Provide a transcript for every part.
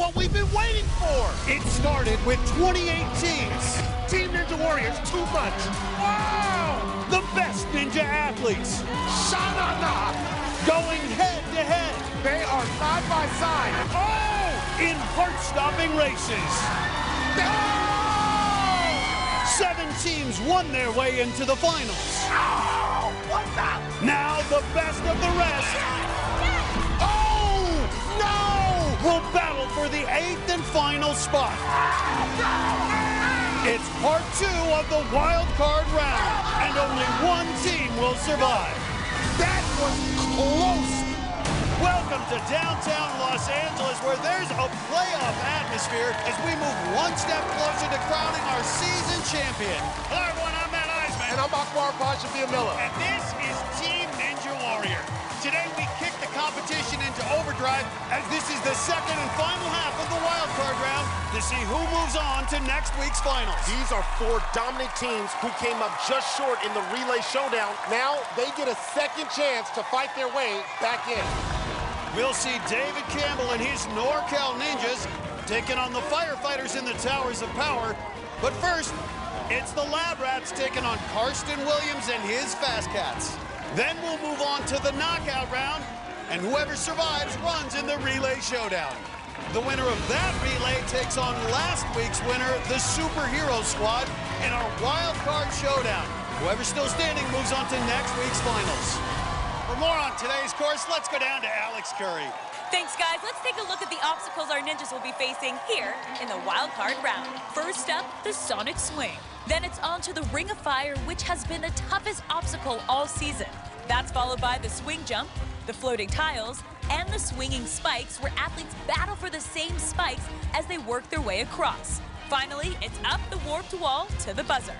what we've been waiting for. It started with 28 teams. Team Ninja Warriors, too much. Wow! The best ninja athletes. Sha-na-na. Going head-to-head. They are side by side. Oh! In heart-stopping races. Oh! 7 teams won their way into the finals. Oh! What's that? Now the best of the rest. Oh! No! Will battle for the 8th and final spot. It's part 2 of the wild card round, and only one team will survive. That was close. Welcome to downtown Los Angeles, where there's a playoff atmosphere as we move one step closer to crowning our season champion. Hello, everyone. I'm Matt Eisman. And I'm Akbar Pasha-Miller. And this is Team Ninja Warrior. Today, we kick the competition into overdrive as this is the second and final half of the wild card round to see who moves on to next week's finals. These are 4 dominant teams who came up just short in the relay showdown. Now they get a second chance to fight their way back in. We'll see David Campbell and his NorCal Ninjas taking on the firefighters in the Towers of Power. But first, it's the Lab Rats taking on Karsten Williams and his Fast Cats. Then we'll move on to the knockout round, and whoever survives runs in the relay showdown. The winner of that relay takes on last week's winner, the Superhero Squad, in our wild card showdown. Whoever's still standing moves on to next week's finals. For more on today's course, let's go down to Alex Curry. Thanks, guys. Let's take a look at the obstacles our ninjas will be facing here in the wild card round. First up, the Sonic Swing. Then it's on to the Ring of Fire, which has been the toughest obstacle all season. That's followed by the Swing Jump, the Floating Tiles, and the Swinging Spikes, where athletes battle for the same spikes as they work their way across. Finally, it's up the Warped Wall to the buzzer.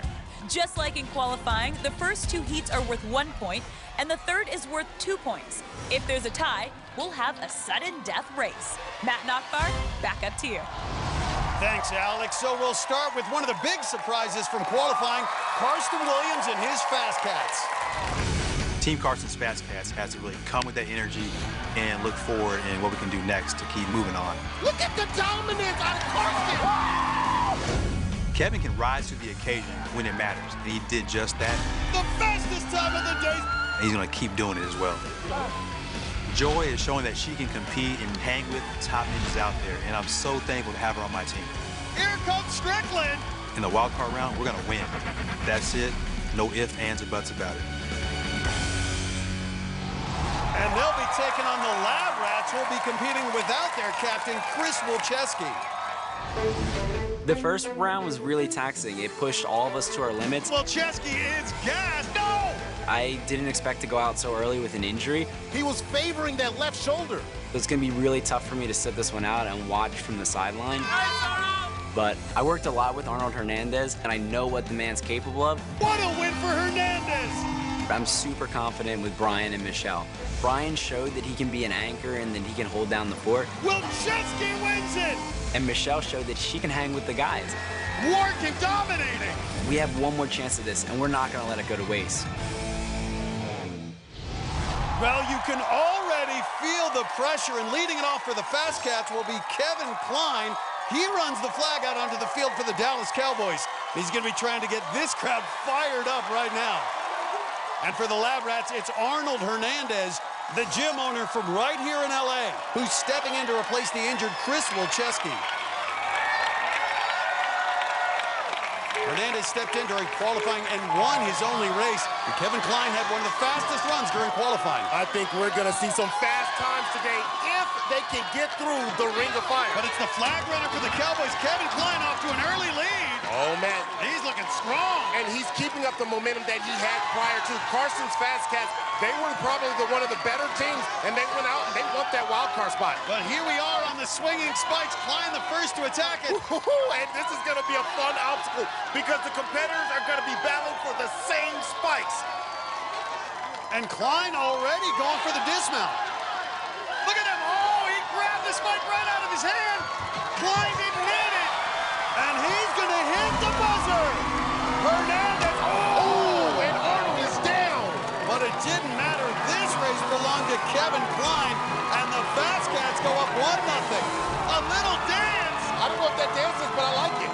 Just like in qualifying, the first 2 heats are worth 1 point, and the third is worth 2 points. If there's a tie, we'll have a sudden death race. Matt and Akbar, back up to you. Thanks, Alex. So we'll start with one of the big surprises from qualifying, Karsten Williams and his Fast Cats. Team Karsten's Fast Cats has to really come with that energy and look forward in what we can do next to keep moving on. Look at the dominance out of Karsten. Kevin can rise to the occasion when it matters, and he did just that. The fastest time of the day. And he's going to keep doing it as well. Joy is showing that she can compete and hang with the top ninjas out there, and I'm so thankful to have her on my team. Here comes Strickland. In the wild card round, we're going to win. That's it. No ifs, ands, or buts about it. And they'll be taking on the Lab Rats, who will be competing without their captain, Chris Wilczewski. The first round was really taxing. It pushed all of us to our limits. Wilczewski is gassed. No! I didn't expect to go out so early with an injury. He was favoring that left shoulder. It's going to be really tough for me to sit this one out and watch from the sideline. But I worked a lot with Arnold Hernandez, and I know what the man's capable of. What a win for Hernandez! I'm super confident with Brian and Michelle. Brian showed that he can be an anchor and that he can hold down the fort. Wilczewski wins it! And Michelle showed that she can hang with the guys. Working, dominating! We have one more chance at this, and we're not going to let it go to waste. Well, you can already feel the pressure, and leading it off for the Fast Cats will be Kevin Klein. He runs the flag out onto the field for the Dallas Cowboys. He's going to be trying to get this crowd fired up right now. And for the Lab Rats, it's Arnold Hernandez, the gym owner from right here in L.A., who's stepping in to replace the injured Chris Wilczewski. Hernandez stepped in during qualifying and won his only race. And Kevin Klein had one of the fastest runs during qualifying. I think we're going to see some fast times today if they can get through the Ring of Fire. But it's the flag runner for the Cowboys, Kevin Klein, off to an early lead. Oh, man. He's looking strong. And he's keeping up the momentum that he had prior to. Karsten's Fast Cats, they were probably one of the better teams, and they went out and they won that wild card spot. But here we are on the swinging spikes. Klein the first to attack it. And this is going to be a fun obstacle because the competitors are going to be battling for the same spikes. And Klein already going for the dismount. Look at him. Oh, he grabbed the spike right out of his hand. Klein didn't hit it. And he's going to hit the buzzer. Hernandez. Oh, and Arnold is down. But it didn't matter. This race belonged to Kevin Klein. And the Fast Cats go up 1-0. A A little dance. I don't know if that dance is, but I like it.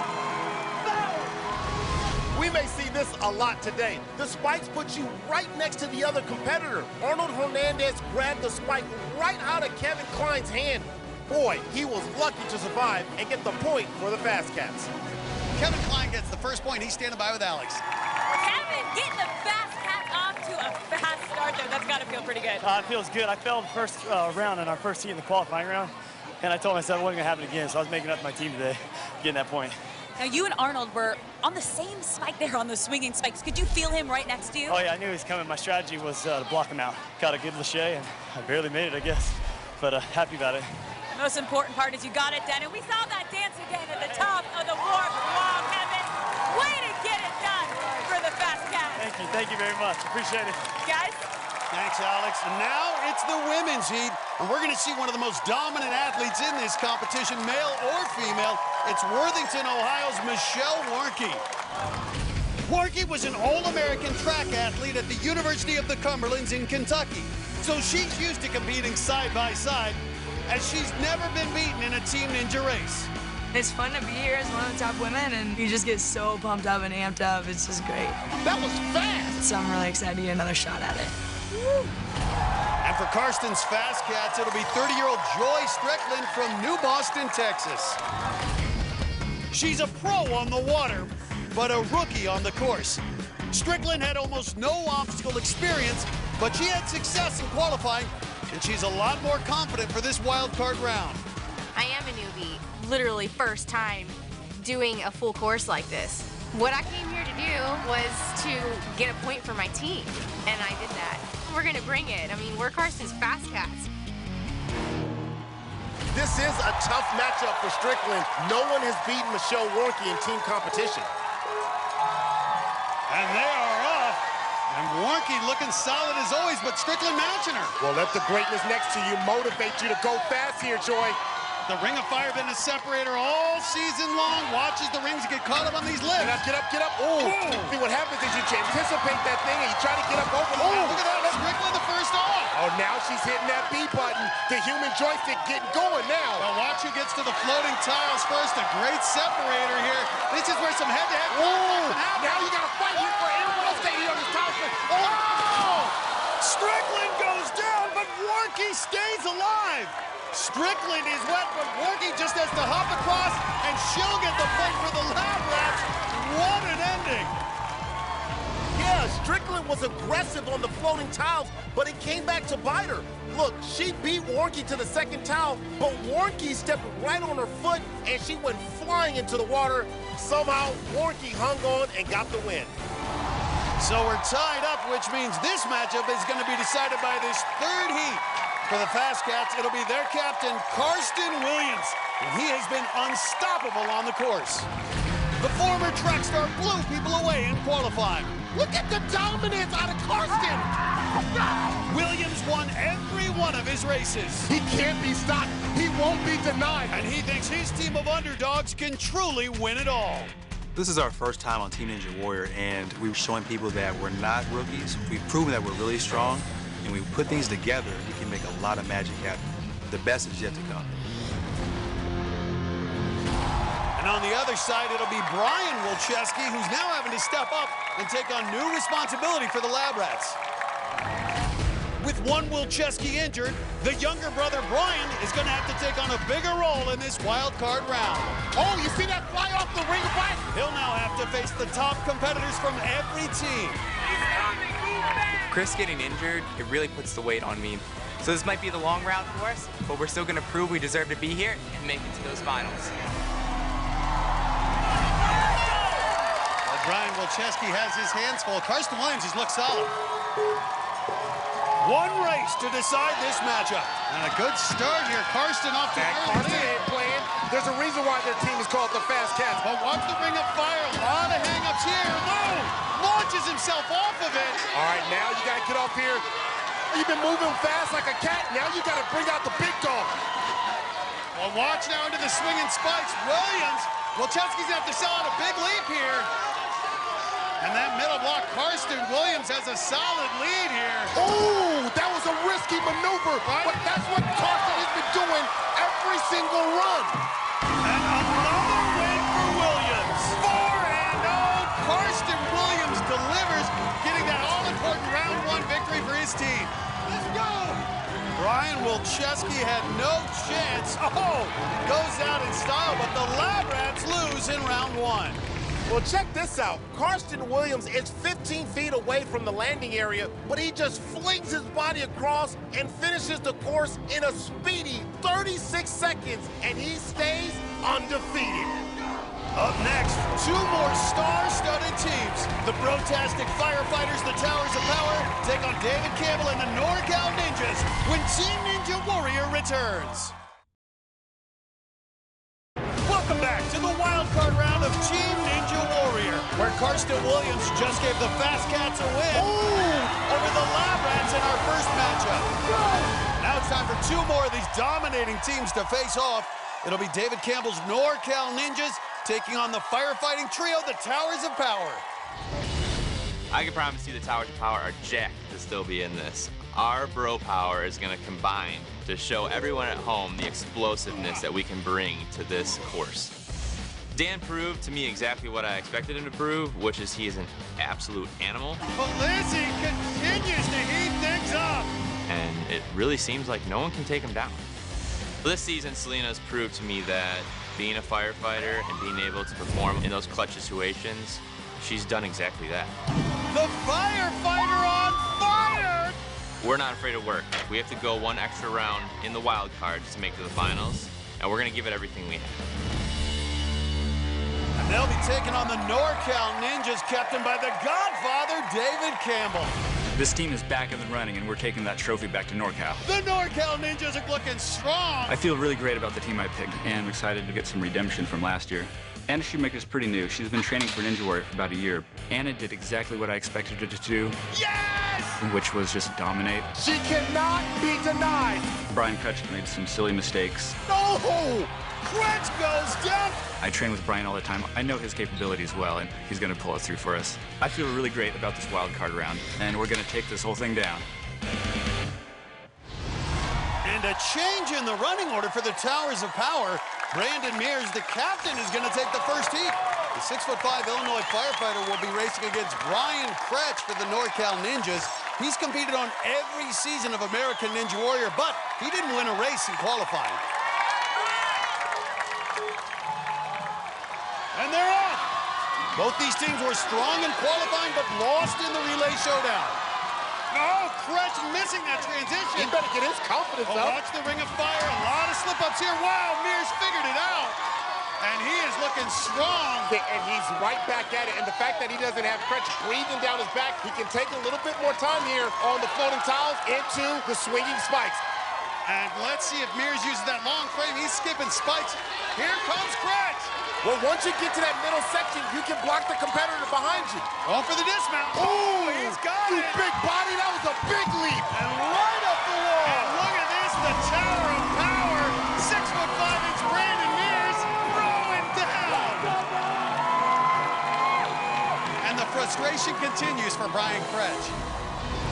We may see this a lot today. The spikes put you right next to the other competitor. Arnold Hernandez grabbed the spike right out of Kevin Klein's hand. Boy, he was lucky to survive and get the point for the Fast Cats. Kevin Klein gets the first point. He's standing by with Alex. Kevin getting the Fast Cats off to a fast start there. That's got to feel pretty good. It feels good. I fell the first round in our first heat in the qualifying round, and I told myself it wasn't going to happen again, so I was making up to my team today, getting that point. Now, you and Arnold were on the same spike there on those swinging spikes. Could you feel him right next to you? Oh, yeah, I knew he was coming. My strategy was to block him out. Got a good lâché, and I barely made it, I guess, but happy about it. The most important part is you got it done, and we saw that dance again at the top of the warp wall, Kevin. Way to get it done for the Fast Cats. Thank you very much. Appreciate it. Guys? Thanks, Alex. And now it's the women's heat, and we're going to see one of the most dominant athletes in this competition, male or female. It's Worthington, Ohio's Michelle Warnke. Warnke was an All-American track athlete at the University of the Cumberlands in Kentucky, so she's used to competing side by side, as she's never been beaten in a Team Ninja race. It's fun to be here as one of the top women, and you just get so pumped up and amped up. It's just great. That was fast. So I'm really excited to get another shot at it. And for Karsten's Fast Cats, it'll be 30-year-old Joy Strickland from New Boston, Texas. She's a pro on the water, but a rookie on the course. Strickland had almost no obstacle experience, but she had success in qualifying, and she's a lot more confident for this wild card round. I am a newbie, literally first time doing a full course like this. What I came here to do was to get a point for my team, and I did that. We're gonna bring it. I mean, we're Karsten's Fast Cats. This is a tough matchup for Strickland. No one has beaten Michelle Warnke in team competition. And they are off. And Warnke looking solid as always, but Strickland matching her. Well, let the greatness next to you motivate you to go fast here, Joy. The Ring of Fire been a separator all season long. Watches the rings get caught up on these lips. Get up, get up. Ooh. See, what happens is you anticipate that thing and you try to get up over the Look at that, Strickland the first off. Oh, now she's hitting that B button. The human joystick getting going now. Well, watch who gets to the floating tiles first. A great separator here. This is where some head-to-head Ooh. Now you got to fight here for everyone staying on this tiles. Oh! Strickland goes down, but Warnke stays alive. Strickland is wet, but Warnke just has to hop across, and she'll get the point for the lab rats. What an ending. Yeah, Strickland was aggressive on the floating tiles, but it came back to bite her. Look, she beat Warnke to the second tile, but Warnke stepped right on her foot, and she went flying into the water. Somehow, Warnke hung on and got the win. So we're tied up, which means this matchup is going to be decided by this third heat. For the Fast Cats, it'll be their captain, Karsten Williams, and he has been unstoppable on the course. The former track star blew people away in qualifying. Look at the dominance out of Karsten. Williams won every one of his races. He can't be stopped. He won't be denied. And he thinks his team of underdogs can truly win it all. This is our first time on Team Ninja Warrior, and we're showing people that we're not rookies. We've proven that we're really strong, and we put things together, we can make a lot of magic happen. The best is yet to come. And on the other side, it'll be Brian Wilczewski, who's now having to step up and take on new responsibility for the Lab Rats. With one Wilczewski injured, the younger brother Brian is going to have to take on a bigger role in this wild card round. Oh, you see that fly off the ring of fire? He'll now have to face the top competitors from every team. Chris getting injured, it really puts the weight on me. So this might be the long route for us, but we're still going to prove we deserve to be here and make it to those finals. Well, Brian Wilczewski has his hands full. Karsten Williams has looked solid. One race to decide this matchup. And a good start here. Karsten off to Karsten ain't playing. There's a reason why their team is called the Fast Cats. But watch the Ring of Fire. A lot of hang-ups here. No! Launches himself off of it. All right, now you got to get up here. You've been moving fast like a cat. Now you got to bring out the big dog. Well, watch now into the swinging spikes. Williams. Wilczewski's going to have to sell out a big leap here. And that middle block, Karsten Williams has a solid lead here. Oh, that was a risky maneuver, but that's what Karsten has been doing every every single run. And another win for Williams. 4-0. Karsten Williams delivers, getting that all-important round one victory for his team. Let's go. Brian Wilczewski had no chance. Oh, goes out in style, but the Lab Rats lose in round one. Well, check this out. Karsten Williams is 15 feet away from the landing area, but he just flings his body across and finishes the course in a speedy 36 seconds, and he stays undefeated. Up next, two more star-studded teams. The Brotastic Firefighters, the Towers of Power, take on David Campbell and the NorCal Ninjas when Team Ninja Warrior returns. Welcome back to the wildcard round of Team Ninja Warrior, where Karsten Williams just gave the Fast Cats a win over the Lab Rats in our first matchup. Now it's time for two more of these dominating teams to face off. It'll be David Campbell's NorCal Ninjas taking on the firefighting trio, the Towers of Power. I can promise you the Towers of Power are jacked to still be in this. Our bro power is going to combine to show everyone at home the explosiveness that we can bring to this course. Dan proved to me exactly what I expected him to prove, which is he is an absolute animal. Lizzie continues to heat things up. And it really seems like no one can take him down. This season, Selena's proved to me that being a firefighter and being able to perform in those clutch situations, she's done exactly that. The firefighter on fire! We're not afraid of work. We have to go one extra round in the wild cards to make to the finals, and we're gonna give it everything we have. And they'll be taking on the NorCal Ninjas, captained by the Godfather, David Campbell. This team is back in the running, and we're taking that trophy back to NorCal. The NorCal Ninjas are looking strong. I feel really great about the team I picked, and I'm excited to get some redemption from last year. Anna Shoemaker's pretty new. She's been training for Ninja Warrior for about a year. Anna did exactly what I expected her to do. Yes! Which was just dominate. She cannot be denied. Brian Kutch made some silly mistakes. No! Kretsch goes down. I train with Brian all the time. I know his capabilities well, and he's going to pull us through for us. I feel really great about this wild card round, and we're going to take this whole thing down. And a change in the running order for the Towers of Power. Brandon Mears, the captain, is going to take the first heat. The 6'5" Illinois firefighter will be racing against Brian Kretsch for the NorCal Ninjas. He's competed on every season of American Ninja Warrior, but he didn't win a race in qualifying. And they're off. Both these teams were strong in qualifying, but lost in the relay showdown. Oh, Kretsch missing that transition. He better get his confidence up. Watch the ring of fire. A lot of slip-ups here. Wow, Mears figured it out. And he is looking strong. And he's right back at it. And the fact that he doesn't have Kretsch breathing down his back, he can take a little bit more time here on the floating tiles into the swinging spikes. And let's see if Mears uses that long frame. He's skipping spikes. Here comes Kretsch. Well, once you get to that middle section, you can block the competitor behind you. Going for the dismount. Oh, he's got you it. Big body, that was a big leap. And right up the wall. And look at this, the Tower of Power. 6'5" Brandon Mears throwing down. And the frustration continues for Brian Kretsch.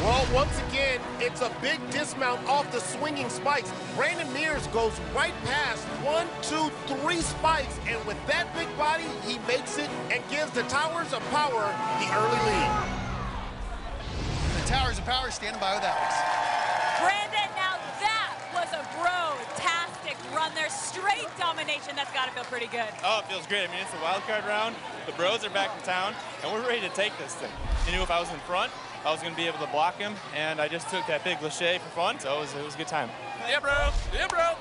Well, once again, it's a big dismount off the swinging spikes. Brandon Mears goes right past 1, 2, 3 spikes, and with that big body, he makes it and gives the Towers of Power the early lead. The Towers of Power standing by with Alex. Brandon, now that was a bro-tastic run there. Straight domination. That's got to feel pretty good. Oh, it feels great. I mean, it's the wild card round. The bros are back in town, and we're ready to take this thing. I knew if I was in front, I was going to be able to block him, and I just took that big lache for fun, so it was a good time. Yeah, bro. Yeah, bro.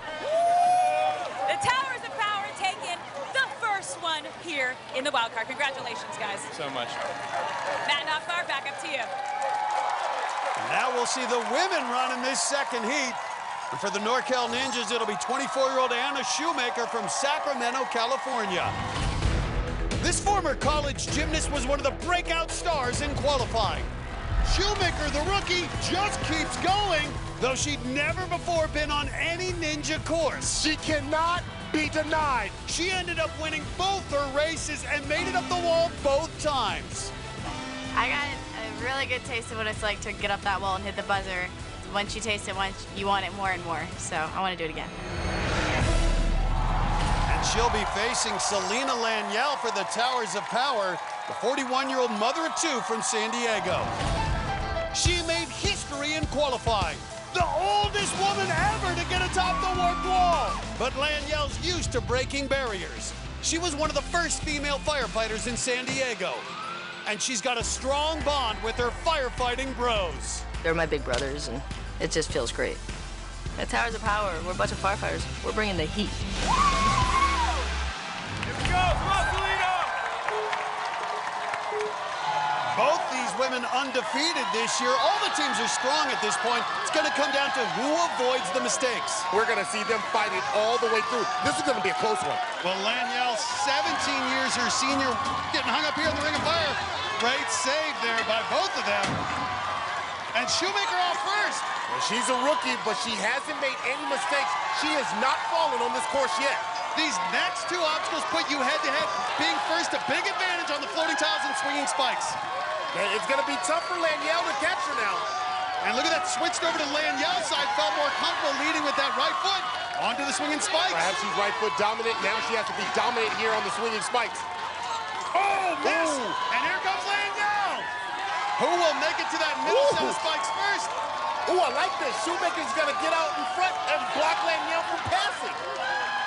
The Towers of Power taking the first one here in the wild card. Congratulations, guys. So much. Matt and Akbar, back up to you. Now we'll see the women run in this second heat. And for the NorCal Ninjas, it'll be 24-year-old Anna Shoemaker from Sacramento, California. This former college gymnast was one of the breakout stars in qualifying. Shoemaker, the rookie, just keeps going, though she'd never before been on any ninja course. She cannot be denied. She ended up winning both her races and made it up the wall both times. I got a really good taste of what it's like to get up that wall and hit the buzzer. Once you taste it once, you want it more and more. So I want to do it again. And she'll be facing Selena Laniel for the Towers of Power, the 41-year-old mother of two from San Diego. She made history in qualifying, the oldest woman ever to get atop the warped wall. But Laniel's used to breaking barriers. She was one of the first female firefighters in San Diego. And she's got a strong bond with her firefighting bros. They're my big brothers, and it just feels great. At Towers of Power, we're a bunch of firefighters. We're bringing the heat. Here we go! Come on, Selena! Both these women undefeated this year. All the teams are strong at this point. It's going to come down to who avoids the mistakes. We're going to see them fighting all the way through. This is going to be a close one. Well, Laniel, 17 years her senior, getting hung up here in the Ring of Fire. Great save there by both of them. And Shoemaker off first. Well, she's a rookie, but she hasn't made any mistakes. She has not fallen on this course yet. These next two obstacles put you head-to-head. Being first, a big advantage on the floating tiles and swinging spikes. It's going to be tough for Laniel to catch her now. And look at that, switched over to Laniel's side, felt more comfortable leading with that right foot. Onto the swinging spikes. Perhaps she's right foot dominant. Now she has to be dominant here on the swinging spikes. Oh, miss! Ooh. And here comes Laniel! Who will make it to that middle set of spikes first? Ooh, I like this. Shoemaker's going to get out in front and block Laniel from passing.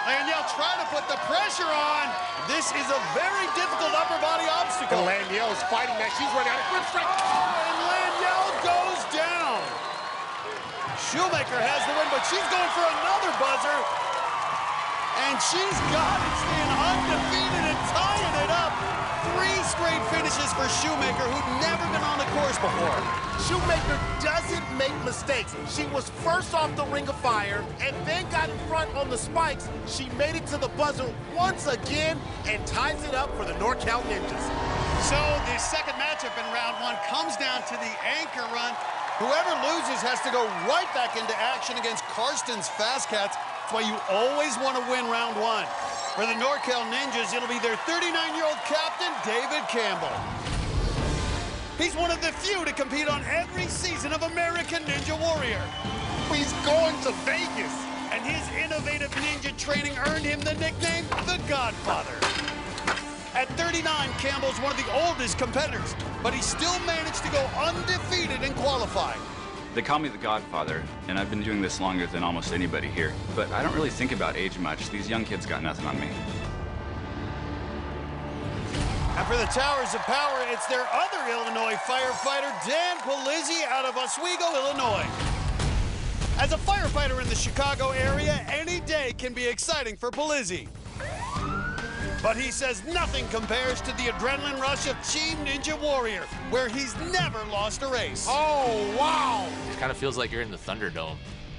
Laniel trying to put the pressure on. This is a very difficult upper body obstacle. And Laniel's fighting that. She's running out of grip strength. Oh, and Laniel goes down. Shoemaker has the win, but she's going for another buzzer. And she's got it, staying undefeated and tying it up. 3 straight finishes for Shoemaker, who'd never been on the course before. Shoemaker doesn't make mistakes. She was first off the Ring of Fire and then got in front on the spikes. She made it to the buzzer once again and ties it up for the NorCal Ninjas. So the second matchup in round 1 comes down to the anchor run. Whoever loses has to go right back into action against Karsten's Fast Cats. That's why you always want to win round 1. For the NorCal Ninjas, it'll be their 39-year-old captain, David Campbell. He's one of the few to compete on every season of American Ninja Warrior. He's going to Vegas. And his innovative ninja training earned him the nickname, The Godfather. At 39, Campbell's one of the oldest competitors, but he still managed to go undefeated in qualifying. They call me the Godfather, and I've been doing this longer than almost anybody here. But I don't really think about age much. These young kids got nothing on me. And for the Towers of Power, it's their other Illinois firefighter, Dan Polizzi, out of Oswego, Illinois. As a firefighter in the Chicago area, any day can be exciting for Polizzi. But he says nothing compares to the adrenaline rush of Team Ninja Warrior, where he's never lost a race. Oh, wow! It kind of feels like you're in the Thunderdome.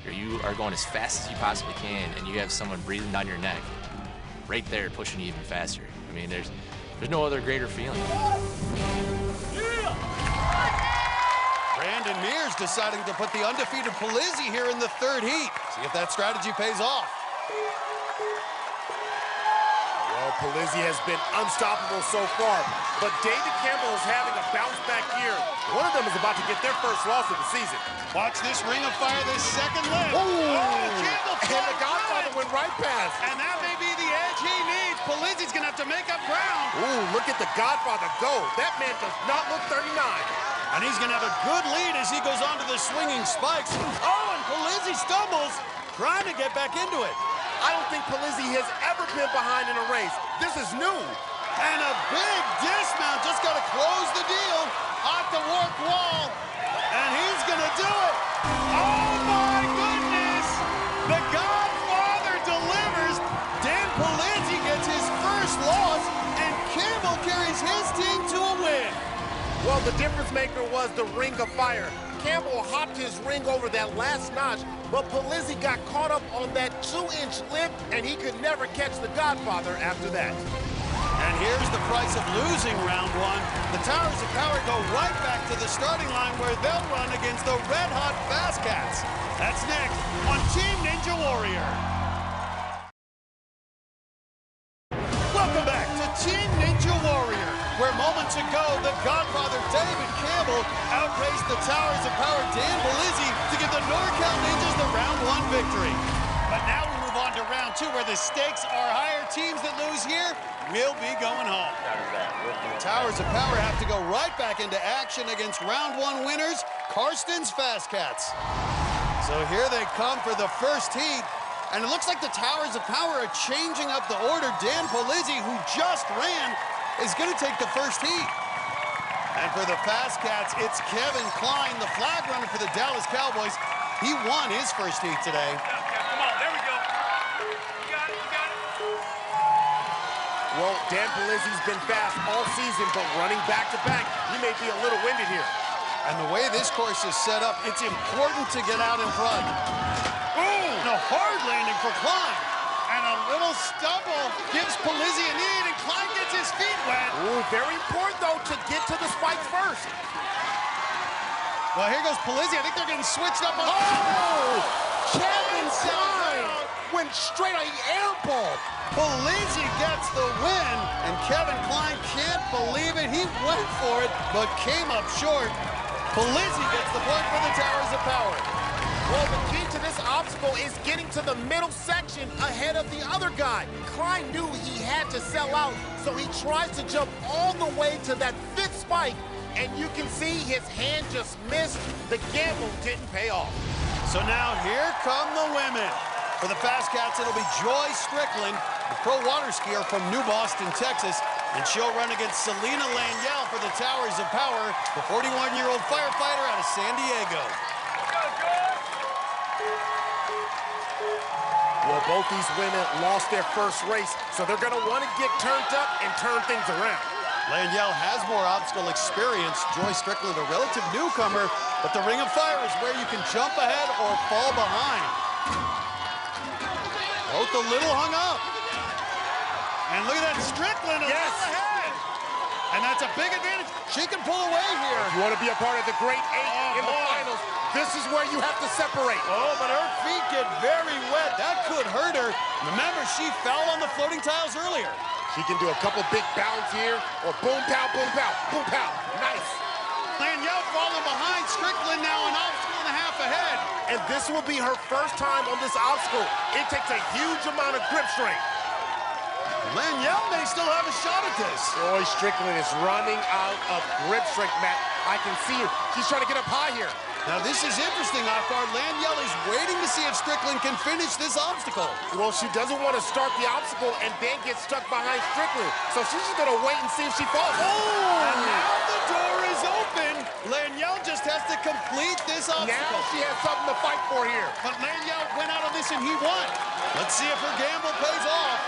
You are going as fast as you possibly can, and you have someone breathing down your neck, right there, pushing you even faster. I mean, there's no other greater feeling. Brandon Mears deciding to put the undefeated Polizzi here in the 3rd heat. See if that strategy pays off. Well, Polizzi has been unstoppable so far, but David Campbell is having a bounce-back year. One of them is about to get their first loss of the season. Watch this Ring of Fire, this second leg. Oh, Campbell and the Godfather went right past. And that may be the edge he needs. Polizzi's going to have to make up ground. Ooh, look at the Godfather go. That man does not look 39. And he's going to have a good lead as he goes on to the swinging spikes. Oh, and Polizzi stumbles, trying to get back into it. I don't think Polizzi has ever been behind in a race. This is new. And a big dismount, just got to close the deal. Off the warped wall, and he's going to do it. Oh, my goodness. The Godfather delivers. Dan Polizzi gets his first loss, and Campbell carries his team to a win. Well, the difference maker was the Ring of Fire. Campbell hopped his ring over that last notch, but Polizzi got caught up on that 2-inch lip, and he could never catch the Godfather after that. And here's the price of losing round 1. The Towers of Power go right back to the starting line where they'll run against the red-hot Fast Cats. That's next on Team Ninja Warrior. Welcome back to Team Ninja Warrior, where moments ago, the Godfather David Campbell outraced the Towers of Power Dan Polizzi to give the NorCal Ninjas the round 1 victory. But now we move move on to round 2, where the stakes are higher. Teams that lose here will be going home. The Towers of Power have to go right back into action against round 1 winners, Karsten's Fast Cats. So here they come for the first heat, and it looks like the Towers of Power are changing up the order. Dan Polizzi, who just ran, is going to take the first heat. And for the Fast Cats, it's Kevin Klein, the flag runner for the Dallas Cowboys. He won his first heat today. Come on, there we go. You got it, you got it. Well, Dan Polizzi's been fast all season, but running back-to-back, he may be a little winded here. And the way this course is set up, it's important to get out in front. Ooh, and a hard landing for Klein. And a little stumble gives Polizzi a lead, and Klein gets his feet wet. Ooh, very important, though, to get to the spikes first. Well, here goes Polizzi. I think they're getting switched up on... Oh! Kevin Klein went straight on the air ball. Polizzi gets the win, and Kevin Klein can't believe it. He went for it, but came up short. Polizzi gets the point for the Towers of Power. Well, the key to this obstacle is getting to the middle section ahead of the other guy. Klein knew he had to sell out, so he tries to jump all the way to that 5th spike, and you can see his hand just missed. The gamble didn't pay off. So now here come the women. For the Fast Cats, it'll be Joy Strickland, the pro water skier from New Boston, Texas, and she'll run against Selena Laniel for the Towers of Power, the 41-year-old firefighter out of San Diego. Well, both these women lost their first race, so they're going to want to get turned up and turn things around. Laniel has more obstacle experience. Joy Strickland, a relative newcomer, but the Ring of Fire is where you can jump ahead or fall behind. Both a little hung up. And look at that, Strickland a little ahead. And that's a big advantage. She can pull away here. If you want to be a part of the Great 8 in the finals, this is where you have to separate. Oh, but her feet get very wet. That could hurt her. Remember, she fell on the floating tiles earlier. She can do a couple big bounds here, or boom, pow, boom, pow, boom, pow. Nice. Laniel falling behind. Strickland now an obstacle and a half ahead. And this will be her first time on this obstacle. It takes a huge amount of grip strength. Laniel may still have a shot at this. Joy Strickland is running out of grip strength, Matt. I can see her. She's trying to get up high here. Now this is interesting, Akbar. Laniel is waiting to see if Strickland can finish this obstacle. Well, she doesn't want to start the obstacle and then get stuck behind Strickland. So she's just going to wait and see if she falls. Oh! And now the door is open. Laniel just has to complete this obstacle. Now she has something to fight for here. But Laniel went out on this and he won. Let's see if her gamble pays off.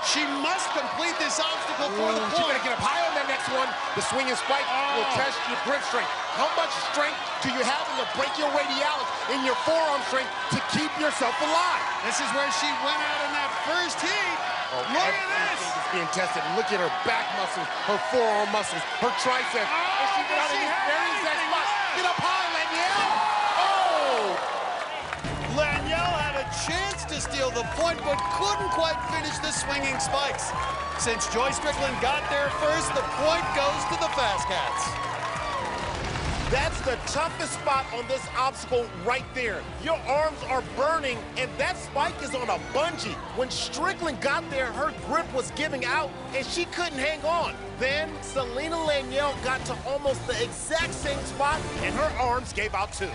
She must complete this obstacle for the point. She's gonna get up high on that next one. The swinging spike will test your grip strength. How much strength do you have in the brachioradialis in your forearm strength to keep yourself alive? This is where she went out in that first heat. Oh, look at this. Is being tested. Look at her back muscles, her forearm muscles, her triceps. And she got in this very exact spot. Get up high, Laniel. Oh! Laniel had a chance to steal the point, but couldn't quite finish the swinging spikes. Since Joy Strickland got there first, the point goes to the Fast Cats. That's the toughest spot on this obstacle right there. Your arms are burning, and that spike is on a bungee. When Strickland got there, her grip was giving out, and she couldn't hang on. Then Selena Laniel got to almost the exact same spot, and her arms gave out too.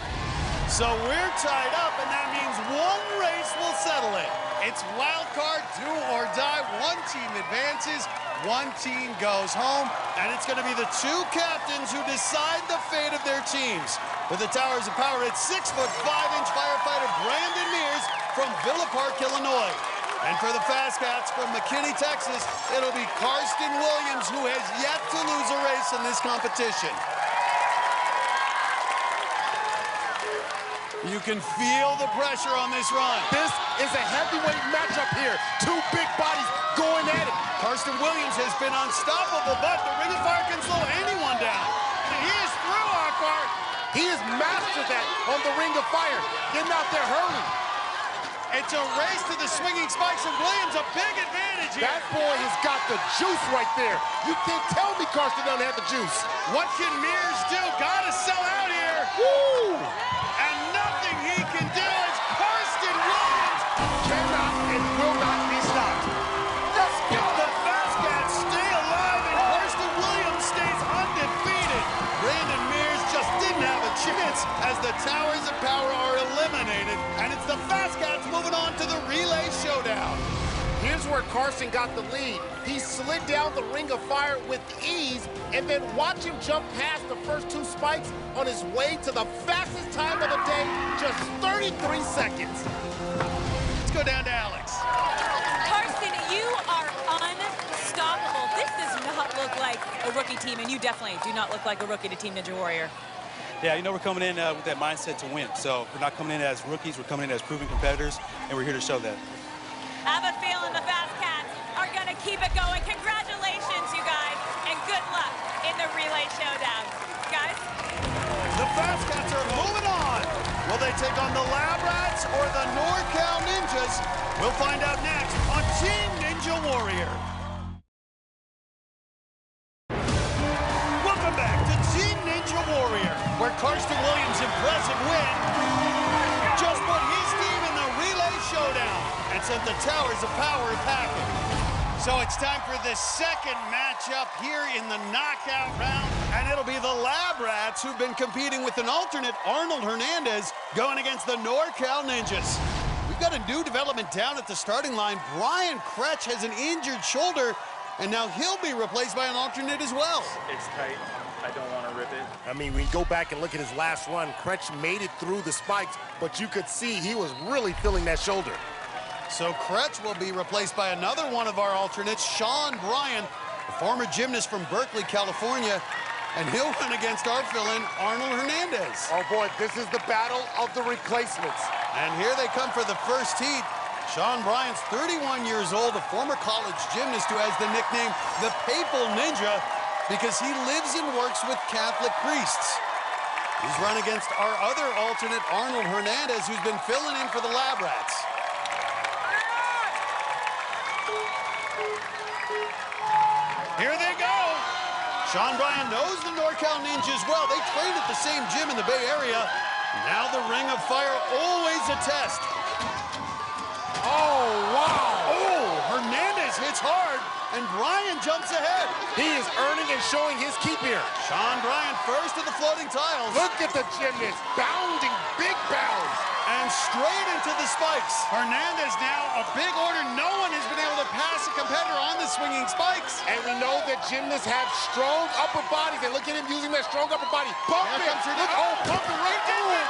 So we're tied up, and that means one race will settle it. It's wild card, do or die. One team advances, one team goes home, and it's going to be the two captains who decide the fate of their teams. For the Towers of Power, it's 6'5" firefighter Brandon Mears from Villa Park, Illinois. And for the Fast Cats from McKinney, Texas, it'll be Karsten Williams, who has yet to lose a race in this competition. You can feel the pressure on this run. This is a heavyweight matchup here. Two big bodies going at it. Karsten Williams has been unstoppable, but the Ring of Fire can slow anyone down. He is through, Akbar. He has mastered that on the Ring of Fire. Getting out there early. It's a race to the swinging spikes, and Williams a big advantage here. That boy has got the juice right there. You can't tell me Karsten doesn't have the juice. What can Mears do? Gotta sell out here. Woo! And nothing he can do as Karsten Williams chance as the Towers of Power are eliminated, and it's the Fast Cats moving on to the relay showdown. Here's where Carson got the lead. He slid down the ring of fire with ease, and then watch him jump past the first 2 spikes on his way to the fastest time of the day, just 33 seconds. Let's go down to Alex. Carson, you are unstoppable. This does not look like a rookie team, and you definitely do not look like a rookie to Team Ninja Warrior. Yeah, you know, we're coming in with that mindset to win. So we're not coming in as rookies, we're coming in as proven competitors, and we're here to show that. I have a feeling the Fast Cats are going to keep it going. Congratulations, you guys, and good luck in the relay showdown. Guys? The Fast Cats are moving on. Will they take on the Lab Rats or the NorCal Ninjas? We'll find out next on Team Ninja Warrior. Welcome back to Team Ninja Warrior, where Karsten Williams' impressive win just put his team in the relay showdown and sent the Towers of Power packing. So it's time for the second matchup here in the knockout round, and it'll be the Lab Rats who've been competing with an alternate Arnold Hernandez going against the NorCal Ninjas. We've got a new development down at the starting line. Brian Kretsch has an injured shoulder, and now he'll be replaced by an alternate as well. It's tight. I don't want to rip it. I mean, when you go back and look at his last run, Kretsch made it through the spikes, but you could see he was really feeling that shoulder. So Kretsch will be replaced by another one of our alternates, Sean Bryan, a former gymnast from Berkeley, California, and he'll run against our fill-in, Arnold Hernandez. Oh boy, this is the battle of the replacements. And here they come for the first heat. Sean Bryan's 31 years old, a former college gymnast who has the nickname the Papal Ninja because he lives and works with Catholic priests. He's run against our other alternate, Arnold Hernandez, who's been filling in for the Lab Rats. Here they go. Sean Bryan knows the NorCal Ninjas well. They trained at the same gym in the Bay Area. Now the Ring of Fire, always a test. Oh, wow. Oh, Hernandez hits hard, and Bryan jumps ahead. He is earning and showing his keep here. Sean Bryan first to the floating tiles. Look at the gymnast, bounding, big bounds. And straight into the spikes. Hernandez now, a big order. No one has been able to pass a competitor on the swinging spikes. And we know that gymnasts have strong upper bodies. And look at him using that strong upper body. Bump it. Look, oh, pump it right through it.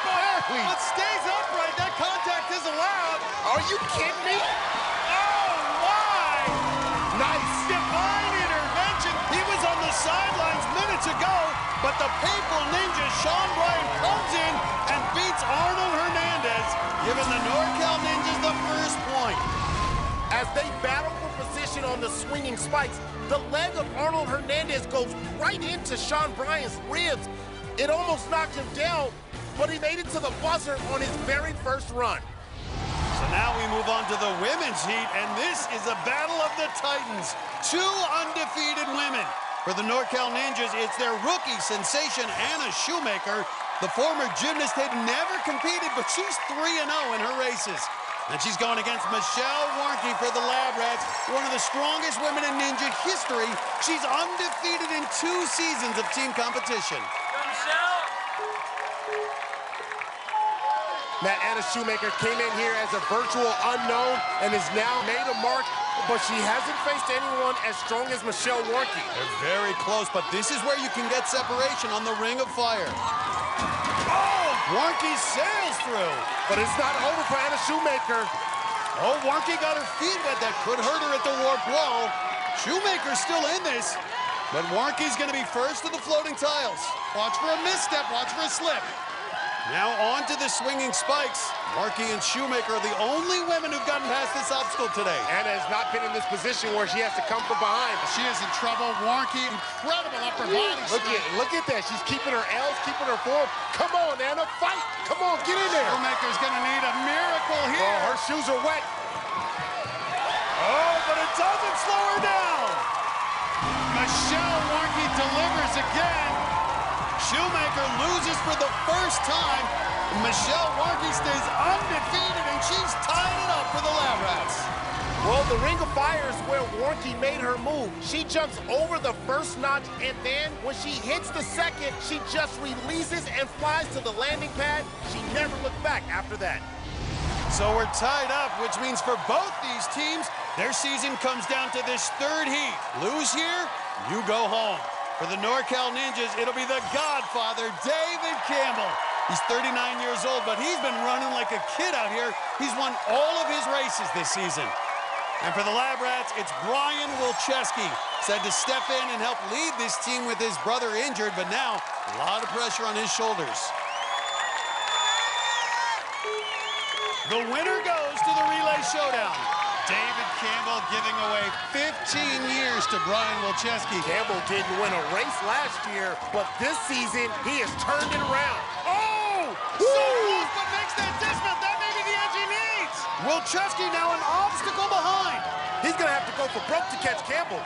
But stays upright. That contact is allowed. Are you kidding me? Oh, my. Nice. Divine intervention. He was on the sidelines minutes ago, but the Papal Ninja, Sean Bryan, comes in and beats Arnold Hernandez, giving the NorCal Ninjas the first point. As they battle for position on the swinging spikes, the leg of Arnold Hernandez goes right into Sean Bryan's ribs. It almost knocked him down, but he made it to the buzzer on his very first run. So now we move on to the women's heat, and this is a battle of the Titans. 2 undefeated women. For the NorCal Ninjas, it's their rookie sensation, Anna Shoemaker. The former gymnast had never competed, but she's 3-0 in her races. And she's going against Michelle Warnke for the Lab Rats, one of the strongest women in Ninja history. She's undefeated in 2 seasons of team competition. Go, Michelle! Matt, Anna Shoemaker came in here as a virtual unknown and has now made a mark, but she hasn't faced anyone as strong as Michelle Warnke. They're very close, but this is where you can get separation on the Ring of Fire. Oh, Warnke sails through. But it's not over for Anna Shoemaker. Oh, Warnke got her feet wet. That could hurt her at the warp wall. Shoemaker's still in this, but Warnke's going to be first to the floating tiles. Watch for a misstep, watch for a slip. Now on to the swinging spikes. Warnke and Shoemaker are the only women who've gotten past this obstacle today. Anna has not been in this position where she has to come from behind. She is in trouble. Warnke, incredible upper body strength. Look at that. She's keeping her L's, keeping her form. Come on, Anna, fight. Come on, get in there. Shoemaker's going to need a miracle here. Oh, her shoes are wet. Oh, but it doesn't slow her down. Michelle Warnke delivers again. Shoemaker loses for the first time. Michelle Warnke stays undefeated, and she's tied it up for the Lab Rats. Well, the Ring of Fire is where Warnke made her move. She jumps over the first notch, and then when she hits the second, she just releases and flies to the landing pad. She never looked back after that. So we're tied up, which means for both these teams, their season comes down to this third heat. Lose here, you go home. For the NorCal Ninjas, it'll be the Godfather, David Campbell. He's 39 years old, but he's been running like a kid out here. He's won all of his races this season. And for the Lab Rats, it's Brian Wilczewski, said to step in and help lead this team with his brother injured, but now a lot of pressure on his shoulders. The winner goes to the relay showdown. David Campbell giving away 15 years to Brian Wilczewski. Campbell didn't win a race last year, but this season he has turned it around. Oh! So close, but makes that dismount. That may be the edge he needs. Wilczewski now an obstacle behind. He's going to have to go for broke to catch Campbell.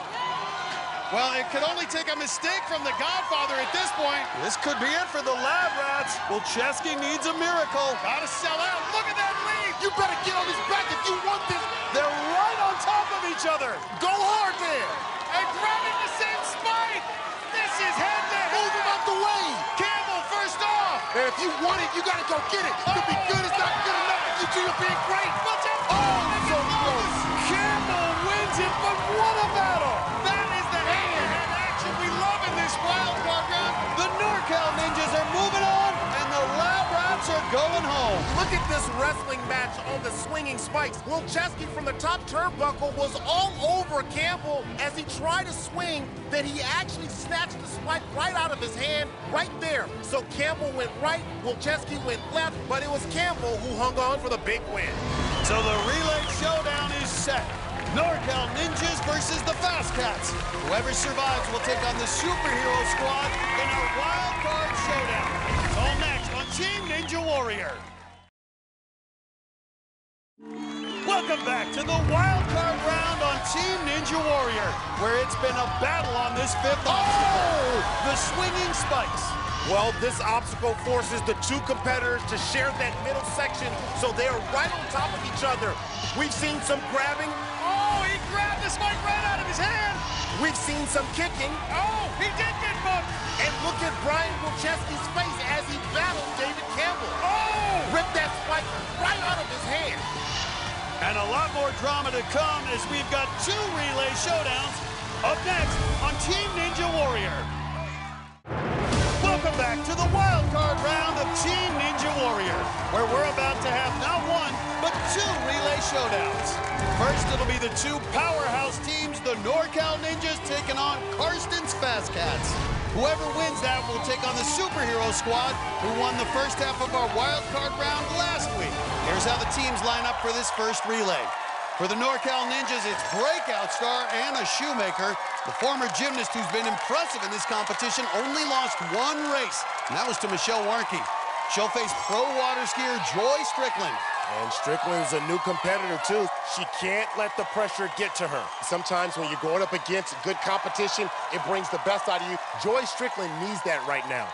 Well, it could only take a mistake from the Godfather at this point. This could be it for the Lab Rats. Wilczewski needs a miracle. Gotta sell out. Look at that lead. You better get on his back if you want this. They're right on top of each other. Go hard there. And grabbing the same spike. This is head-to-head. Move him out the way. Campbell first off. And if you want it, you got to go get it. To be good is not good enough. You two are being great. Oh, so close. Campbell wins it, but what a battle. That is the hand-to-head action we love in this wild card round. The NorCal Ninjas are moving on, and the Lab Rats are going home. Look at this wrestling match on the swinging spikes. Wilczewski from the top turnbuckle was all over Campbell as he tried to swing, then he actually snatched the spike right out of his hand right there. So Campbell went right, Wilczewski went left, but it was Campbell who hung on for the big win. So the relay showdown is set. NorCal Ninjas versus the Fast Cats. Whoever survives will take on the superhero squad in our wild card showdown. It's all next on Team Ninja Warrior. Welcome back to the wild card round on Team Ninja Warrior, where it's been a battle on this fifth obstacle, the swinging spikes. Well, this obstacle forces the two competitors to share that middle section, so they are right on top of each other. We've seen some grabbing. Oh, he grabbed the spike right out of his hand. We've seen some kicking. Oh, he did get booked. And look at Brian Wilczewski's face as he battled David Campbell. Oh! Ripped that spike right out of his hand. And a lot more drama to come as we've got two relay showdowns up next on Team Ninja Warrior. Welcome back to the wild card round of Team Ninja Warrior, where we're about to have not one, but two relay showdowns. First, it'll be the two powerhouse teams, the NorCal Ninjas taking on Karsten's Fast Cats. Whoever wins that will take on the superhero squad who won the first half of our wild card round last week. Here's how the teams line up for this first relay. For the NorCal Ninjas, it's breakout star Anna Shoemaker. The former gymnast who's been impressive in this competition only lost one race, and that was to Michelle Warnke. She'll face pro water skier Joy Strickland. And Strickland's a new competitor, too. She can't let the pressure get to her. Sometimes when you're going up against good competition, it brings the best out of you. Joy Strickland needs that right now.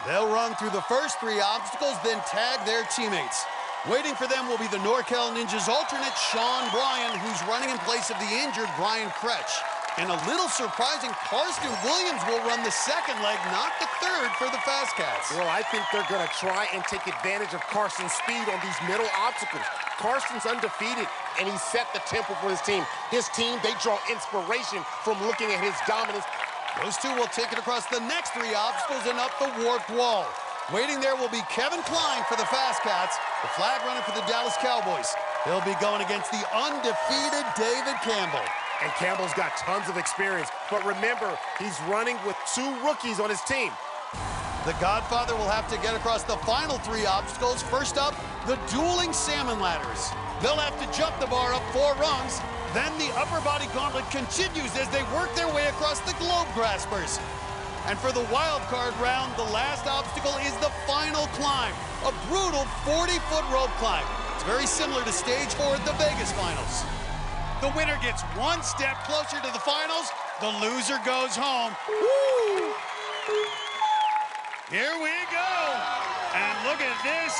They'll run through the first three obstacles, then tag their teammates. Waiting for them will be the NorCal Ninjas alternate, Sean Bryan, who's running in place of the injured Brian Kretsch. And a little surprising, Karsten Williams will run the second leg, not the third for the Fast Cats. Well, I think they're going to try and take advantage of Karsten's speed on these middle obstacles. Karsten's undefeated, and he set the tempo for his team. His team, they draw inspiration from looking at his dominance. Those two will take it across the next three obstacles and up the warped wall. Waiting there will be Kevin Klein for the Fast Cats, the flag runner for the Dallas Cowboys. He'll be going against the undefeated David Campbell. And Campbell's got tons of experience. But remember, he's running with two rookies on his team. The Godfather will have to get across the final three obstacles. First up, the dueling salmon ladders. They'll have to jump the bar up 4 rungs. Then the upper body gauntlet continues as they work their way across the globe graspers. And for the wild card round, the last obstacle is the final climb, a brutal 40-foot rope climb. It's very similar to stage 4 at the Vegas finals. The winner gets one step closer to the finals. The loser goes home. Woo! Here we go. And look at this.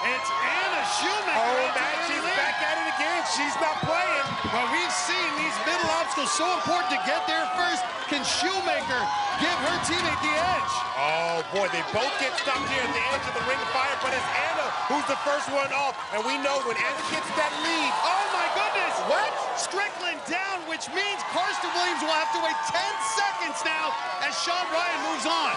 It's Anna Shoemaker. Oh, man, she's back at it again. She's not playing. Well, we've seen these middle obstacles so important to get there first. Can Shoemaker give her teammate the edge? Oh, boy, they both get stopped here at the edge of the ring of fire, but it's Anna who's the first one off. And we know when Anna gets that lead. Oh, my goodness. What? Strickland down, which means Karsten Williams will have to wait 10 seconds now as Sean Ryan moves on.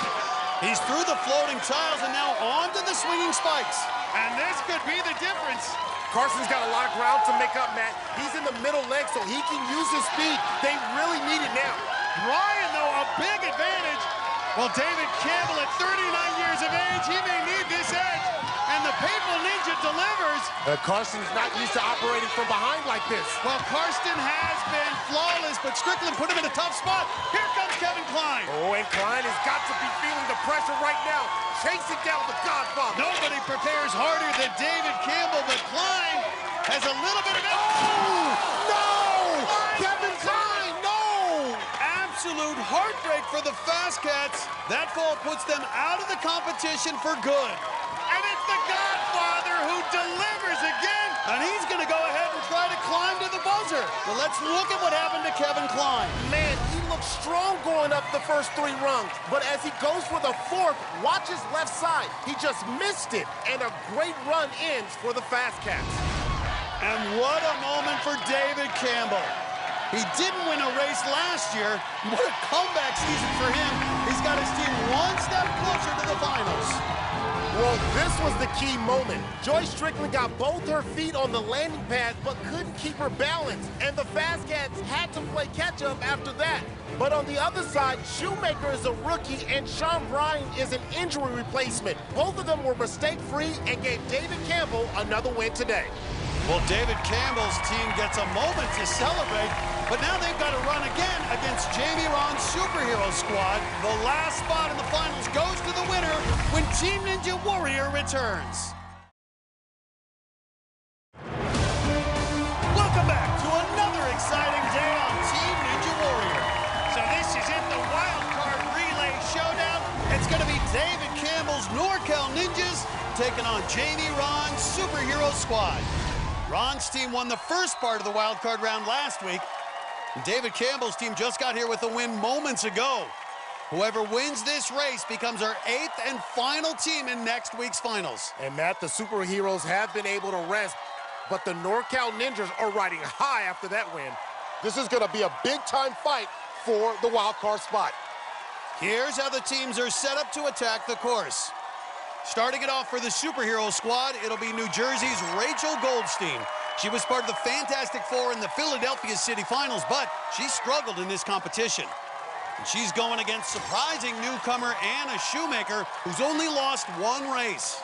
He's through the floating tiles and now on to the swinging spikes. And this could be the difference. Carson's got a lot of ground to make up, Matt. He's in the middle leg, so he can use his speed. They really need it now. Ryan, though, a big advantage. Well, David Campbell at 39 years of age, he may need this edge. And the Papal Ninja delivers. Carson's not used to operating from behind like this. Well, Karsten has been flawless, but Strickland put him in a tough spot. Here comes Kevin Klein. Oh, and Klein has got to be feeling the pressure right now, chasing down the Godfather. Nobody prepares harder than David Campbell, but Klein has a little bit of it. Oh, no! Kevin Klein, no! Absolute heartbreak for the Fast Cats. That fall puts them out of the competition for good. And it's the Godfather who delivers again, and he's going to go ahead and try to climb to the buzzer. Well, let's look at what happened to Kevin Klein. Man, he looks strong going up the first 3 rungs, but as he goes for the 4th, watch his left side. He just missed it, and a great run ends for the Fast Cats. And what a moment for David Campbell. He didn't win a race last year. What a comeback season for him. He's got his team one step closer to the finals. Well, this was the key moment. Joyce Strickland got both her feet on the landing pad, but couldn't keep her balance. And the Fast Cats had to play catch-up after that. But on the other side, Shoemaker is a rookie and Sean Bryan is an injury replacement. Both of them were mistake-free and gave David Campbell another win today. Well, David Campbell's team gets a moment to celebrate, but now they've got to run again against Jamie Ron's Superhero Squad. The last spot in the finals goes to the winner when Team Ninja Warrior returns. Welcome back to another exciting day on Team Ninja Warrior. So this is it, the Wildcard Relay Showdown. It's going to be David Campbell's NorCal Ninjas taking on Jamie Ron's Superhero Squad. Ron's team won the first part of the wild card round last week. And David Campbell's team just got here with a win moments ago. Whoever wins this race becomes our 8th and final team in next week's finals. And Matt, the superheroes have been able to rest, but the NorCal Ninjas are riding high after that win. This is going to be a big-time fight for the wild card spot. Here's how the teams are set up to attack the course. Starting it off for the Superhero Squad, it'll be New Jersey's Rachel Goldstein. She was part of the Fantastic Four in the Philadelphia City Finals, but she struggled in this competition. And she's going against surprising newcomer Anna Shoemaker, who's only lost 1 race.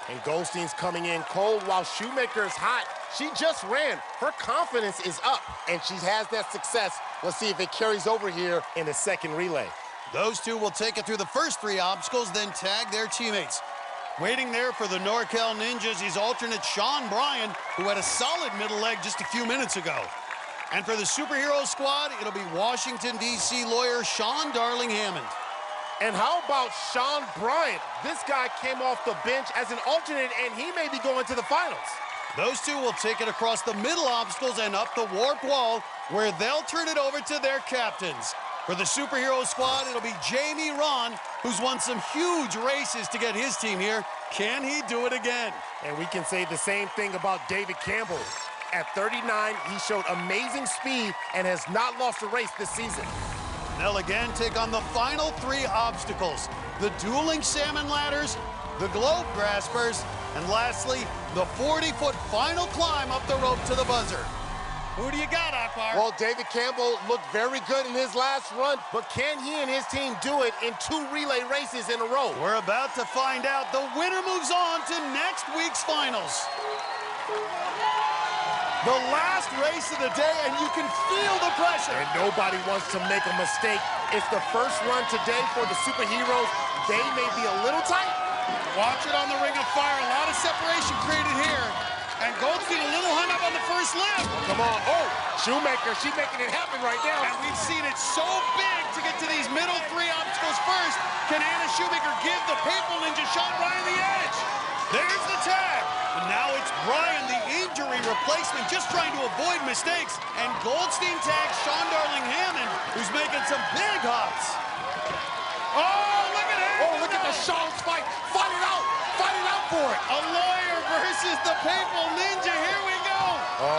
And Goldstein's coming in cold while Shoemaker is hot. She just ran. Her confidence is up, and she has that success. Let's see if it carries over here in the second relay. Those two will take it through the first 3 obstacles, then tag their teammates. Waiting there for the NorCal Ninjas is alternate Sean Bryan, who had a solid middle leg just a few minutes ago. And for the Superhero Squad, it'll be Washington, D.C. lawyer Sean Darling Hammond. And how about Sean Bryant? This guy came off the bench as an alternate, and he may be going to the finals. Those two will take it across the middle obstacles and up the warp wall, where they'll turn it over to their captains. For the Superhero Squad, it'll be Jamie Ron, who's won some huge races to get his team here. Can he do it again? And we can say the same thing about David Campbell. At 39, he showed amazing speed and has not lost a race this season. They'll again take on the final 3 obstacles: the dueling salmon ladders, the globe graspers, and lastly, the 40-foot final climb up the rope to the buzzer. Who do you got, Akbar? Well, David Campbell looked very good in his last run, but can he and his team do it in 2 relay races in a row? We're about to find out. The winner moves on to next week's finals. The last race of the day, and you can feel the pressure. And nobody wants to make a mistake. It's the first run today for the superheroes. They may be a little tight. Watch it on the Ring of Fire. A lot of separation created here. And Goldstein a little hung up on the first lap. Come on. Oh, Shoemaker, she's making it happen right now. And we've seen it so big to get to these middle 3 obstacles first. Can Anna Shoemaker give the Papal Ninja Sean Ryan the edge? There's the tag. And now it's Brian, the injury replacement, just trying to avoid mistakes. And Goldstein tags Sean Darling Hammond, who's making some big hops. Oh, look at him! Oh, look at the Sean's fight. Fight it out. Fight it out for it. A lawyer versus the Papal Ninja. Here we go.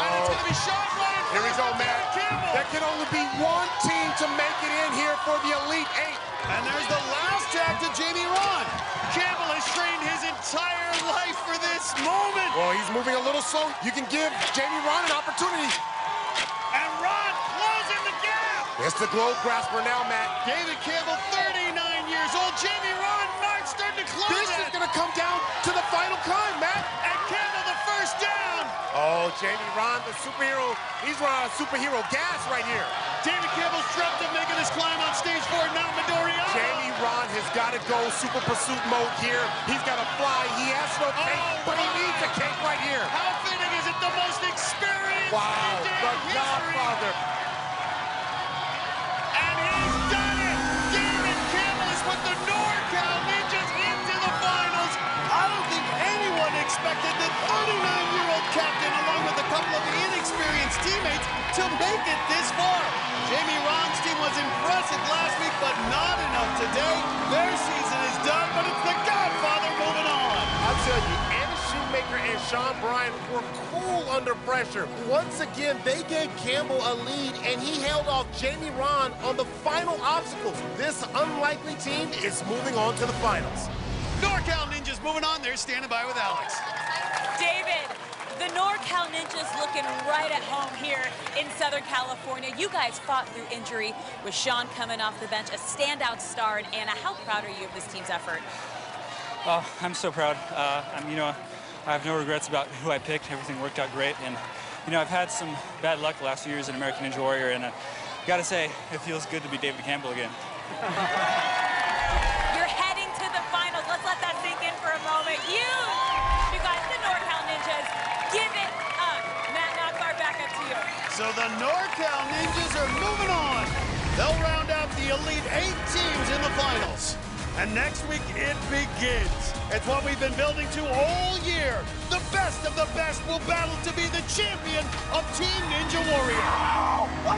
And it's going to be Sean Bryan. Here we go, man. There can only be one team to make it in here for the Elite Eight. And there's the last tag to Jamie Ron. Campbell has trained his entire life for this moment. Well, he's moving a little slow. You can give Jamie Ron an opportunity. And Ron closing the gap. It's the globe grasper now, Matt. David Campbell, 39 years old. Jamie Ron, Mark starting to close This is going to come down to the final climb, Matt. And Campbell the first down. Oh, Jamie Ron, the superhero. He's running out of superhero gas right here. David Campbell's trapped up making his climb on stage 4. Now Midoriya. Jamie Ron has got to go super pursuit mode here. He's got to fly. He has no cake, but he needs a cake right here. How fitting is it? The most experienced Wow, the Godfather. And he's done it. David Campbell has put the NorCal Ninjas into the finals. I don't think anyone expected the 39-year-old captain, along with a couple of inexperienced teammates, to make it this far. Jamie Ron's team was impressive last week, but not enough today. Their season is done, but it's the Godfather moving on. I'll tell you, Anna Shoemaker and Sean Bryan were cool under pressure. Once again, they gave Campbell a lead, and he held off Jamie Ron on the final obstacles. This unlikely team is moving on to the finals. NorCal Ninjas moving on. They're standing by with Alex. David, the NorCal Ninjas looking right at home here in Southern California. You guys fought through injury with Sean coming off the bench, a standout star. And Anna, how proud are you of this team's effort? Oh, I'm so proud. I have no regrets about who I picked. Everything worked out great. And, I've had some bad luck the last few years in American Ninja Warrior. And got to say, it feels good to be David Campbell again. You're heading to the finals. Let's let that sink in for a moment. You guys, the NorCal Ninjas, give it up. Matt Knockbar, back up to you. So the NorCal Ninjas are moving on. They'll round out the Elite 8 teams in the finals. And next week, it begins. It's what we've been building to all year. The best of the best will battle to be the champion of Team Ninja Warrior. Wow, what